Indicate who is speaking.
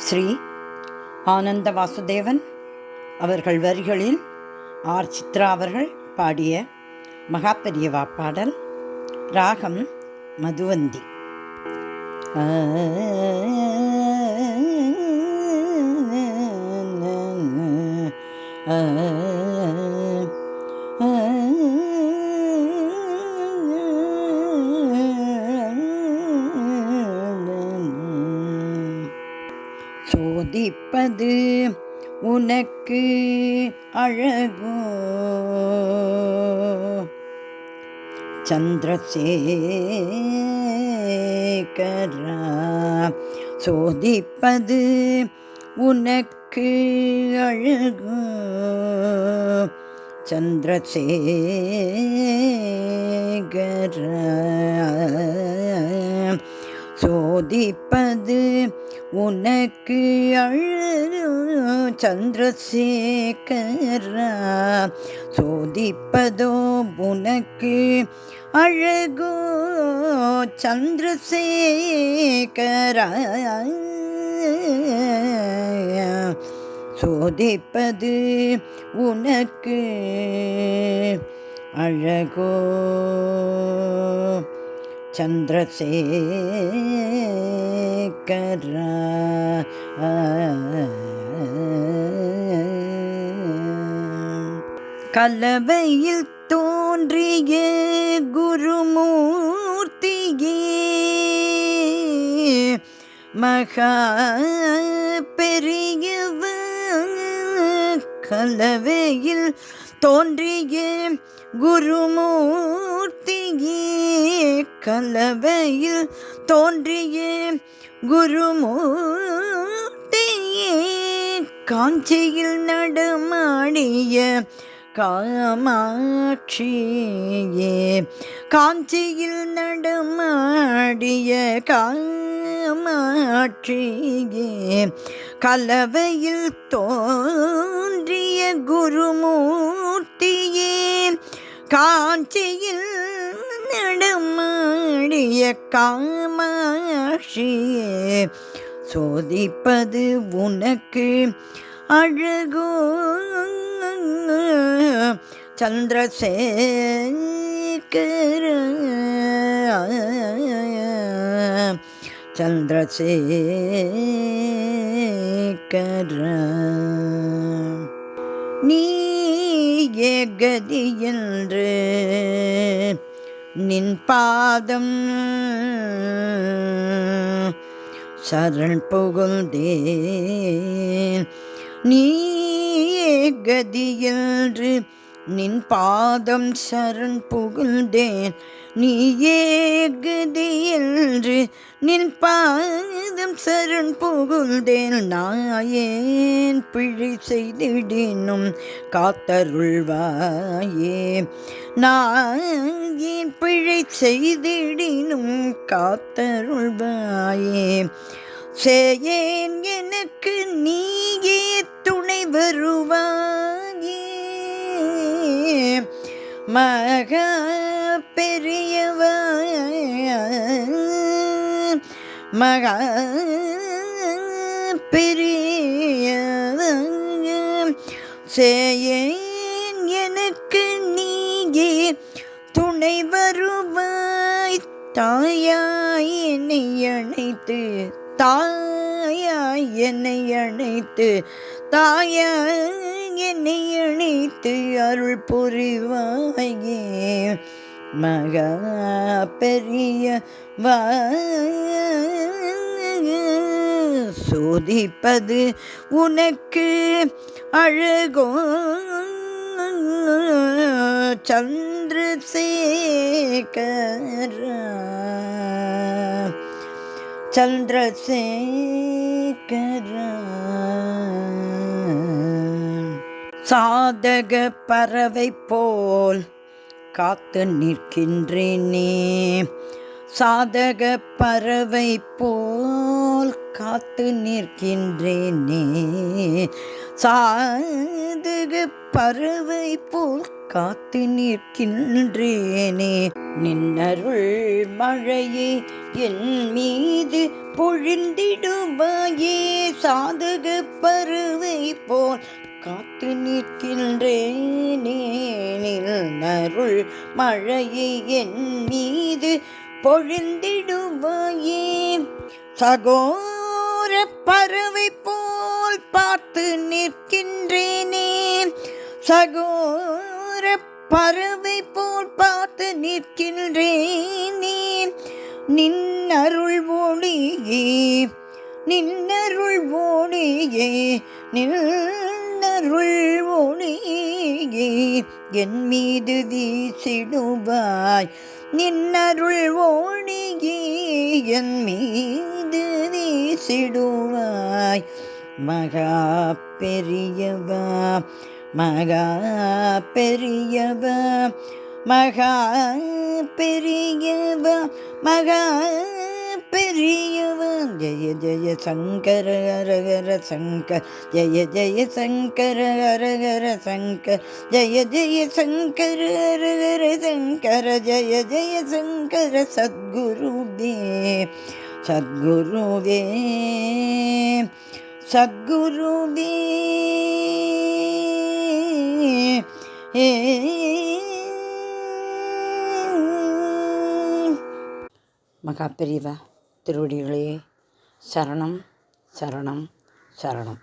Speaker 1: ஸ்ரீ ஆனந்த வாசுதேவன் அவர்கள் வரிகளில் ஆர் சித்ரா அவர்கள் பாடிய மகாபெரியவா பாடல். ராகம் மதுவந்தி. சோதிப்பது உனக்கு அழகோ சந்திரசேகரா, சோதிப்பது உனக்கு அழகோ சந்திரசேகரா, சோதிப்பது உனக்கு அழகோ சந்திரசேகரா, சோதிப்பதோ உனக்கு அழகோ சந்திரசேகரா, சோதிப்பது உனக்கு அழகோ சந்திரசேகரா. கலவையில் தோன்றிய குருமூர்த்தியே, மகா பெரியவர், கலவையில் தோன்றிய குருமூர்த்தியே, கலவையில் தோன்றிய குருமூர்த்தியே, காஞ்சியில் நடமாடிய காமாட்சியே, காஞ்சியில் நடமாடிய காமாட்சியே, கலவையில் தோன்றிய குருமூர்த்தியே, காஞ்சியில் நடமாடிய காமாட்சியே, சோதிப்பது உனக்கு அழகோ சந்திரசேகரா, சந்திரசேகரா. நீயே கதி என்று நின் பாதம் சரண் புகுந்தேன், நீயே கதி என்று நின் பாதம் சரண் புகுந்தேன், நீயே கதி என்று நின் பாதம் சரண் புகுந்தேன், நாயேன் பிழை செய்திடினும் காத்தருள்வாயே, நாயேன் பிழை செய்திடினும் காத்தருள்வாயே, சேயேன் எனக்கு நீயே துணை வருவாயே, மகா பெரியவா, மகா பெரியவா, சேயேன் எனக்கு நீயே துணை வருவாய், தாயாய் என்னை அணைத்து, தாயாய் என்னை அணைத்து, தாயாய் என்னை அணைத்து அருள் புரிவாயே, மகா பெரியவா, சோதிப்பது உனக்கு அழகோ சந்திரசேகரா, சந்திரசேகரா. சாதக பறவை போல் காத்து நிற்கின்றேனே, சாதக பறவை போல் காத்து நிற்கின்றேனே, சாதகு பறவை போல் காத்து நிற்கின்றேனே. நின்னருள் மழையே என் மீது பொழிந்திடுவாயே. சாதக பறவை போல் காத்து நிற்கின்றேனே. நின்னருள் மழையே என் மீது பொழிந்திடுவாயே. சகோர பறவை போல் பார்த்து நிற்கின்றேனே. சகோர பறவை போல் பார்த்து நிற்கின்றேனே. நின்னருள் ஒளியே நின்னருள் ஒளியே நின்னருள் ஒளியே என் மீது வீசிடுவாய். நின்னருள் ஒளியே என் மீது வீசிடுவாய். மகா பெரியவா மகா பெரியவா மகா பெரியவா மகா பெரியவா. ஜெய ஜெய சங்கர ஹர ஹர சங்கர். ஜெய ஜெய சங்கர ஹர ஹர சங்கர். ஜெய ஜெய சங்கர ஹர ஹர சங்கர. ஜெய ஜெய சங்கர. சத்குருவே சத்குருவே சத்குருவே. மகா பெரியவா திருவடிகளே சரணம் சரணம் சரணம்.